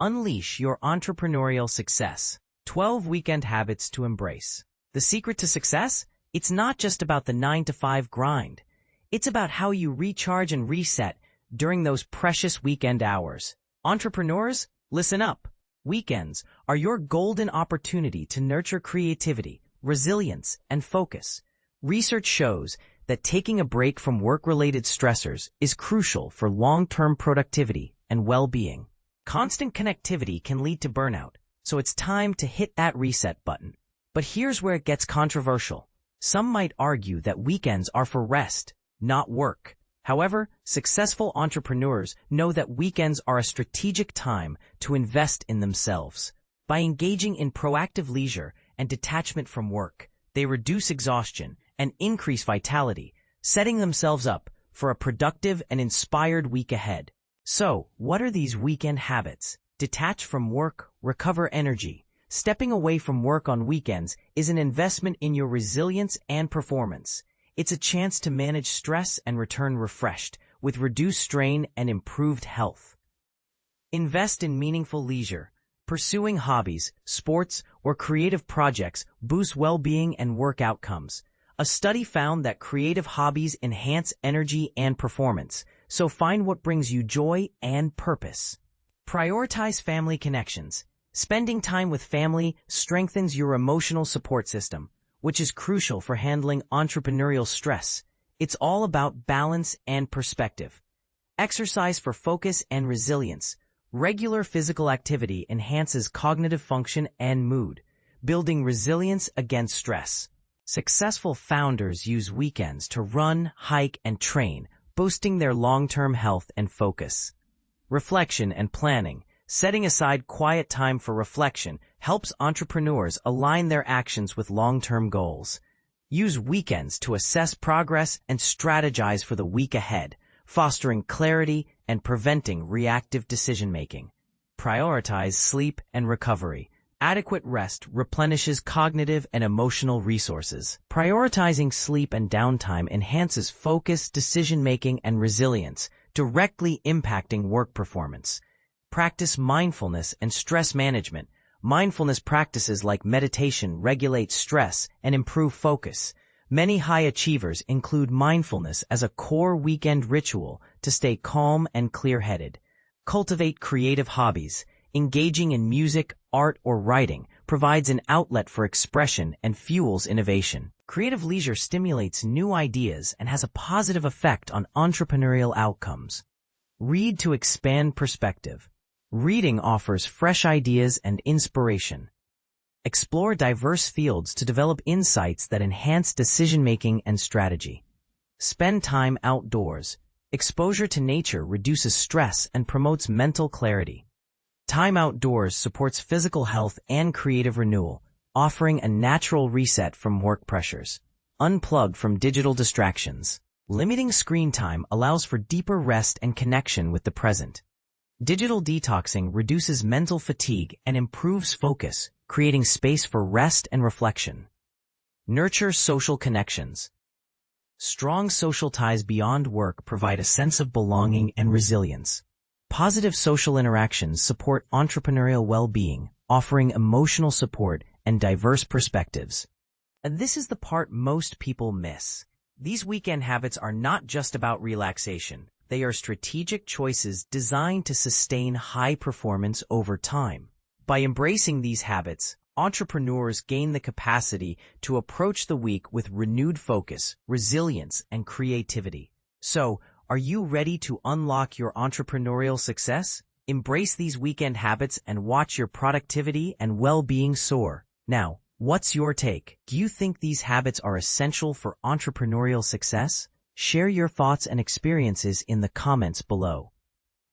Unleash your entrepreneurial success. 12 weekend habits to embrace. The secret to success? It's not just about the 9-to-5 grind. It's about how you recharge and reset during those precious weekend hours. Entrepreneurs, listen up. Weekends are your golden opportunity to nurture creativity, resilience, and focus. Research shows that taking a break from work-related stressors is crucial for long-term productivity and well-being. Constant connectivity can lead to burnout, so it's time to hit that reset button. But here's where it gets controversial. Some might argue that weekends are for rest, not work. However, successful entrepreneurs know that weekends are a strategic time to invest in themselves. By engaging in proactive leisure and detachment from work, they reduce exhaustion and increase vitality, setting themselves up for a productive and inspired week ahead. So, what are these weekend habits? Detach from work, recover energy. Stepping away from work on weekends is an investment in your resilience and performance. It's a chance to manage stress and return refreshed, with reduced strain and improved health. Invest in meaningful leisure. Pursuing hobbies, sports, or creative projects boosts well-being and work outcomes. A study found that creative hobbies enhance energy and performance, so find what brings you joy and purpose. Prioritize family connections. Spending time with family strengthens your emotional support system, which is crucial for handling entrepreneurial stress. It's all about balance and perspective. Exercise for focus and resilience. Regular physical activity enhances cognitive function and mood, building resilience against stress. Successful founders use weekends to run, hike, and train, boosting their long-term health and focus. Reflection and planning. Setting aside quiet time for reflection helps entrepreneurs align their actions with long-term goals. Use weekends to assess progress and strategize for the week ahead, fostering clarity and preventing reactive decision-making. Prioritize sleep and recovery. Adequate rest replenishes cognitive and emotional resources. Prioritizing sleep and downtime enhances focus, decision-making, and resilience, directly impacting work performance. Practice mindfulness and stress management. Mindfulness practices like meditation regulate stress and improve focus. Many high achievers include mindfulness as a core weekend ritual to stay calm and clear-headed. Cultivate creative hobbies. Engaging in music, art, or writing provides an outlet for expression and fuels innovation. Creative leisure stimulates new ideas and has a positive effect on entrepreneurial outcomes. Read to expand perspective. Reading offers fresh ideas and inspiration. Explore diverse fields to develop insights that enhance decision-making and strategy. Spend time outdoors. Exposure to nature reduces stress and promotes mental clarity. Time outdoors supports physical health and creative renewal, offering a natural reset from work pressures. Unplug from digital distractions. Limiting screen time allows for deeper rest and connection with the present. Digital detoxing reduces mental fatigue and improves focus, creating space for rest and reflection. Nurture social connections. Strong social ties beyond work provide a sense of belonging and resilience. Positive social interactions support entrepreneurial well-being, offering emotional support and diverse perspectives. And this is the part most people miss. These weekend habits are not just about relaxation. They are strategic choices designed to sustain high performance over time. By embracing these habits, entrepreneurs gain the capacity to approach the week with renewed focus, resilience, and creativity. So, are you ready to unlock your entrepreneurial success? Embrace these weekend habits and watch your productivity and well-being soar. Now, what's your take? Do you think these habits are essential for entrepreneurial success? Share your thoughts and experiences in the comments below.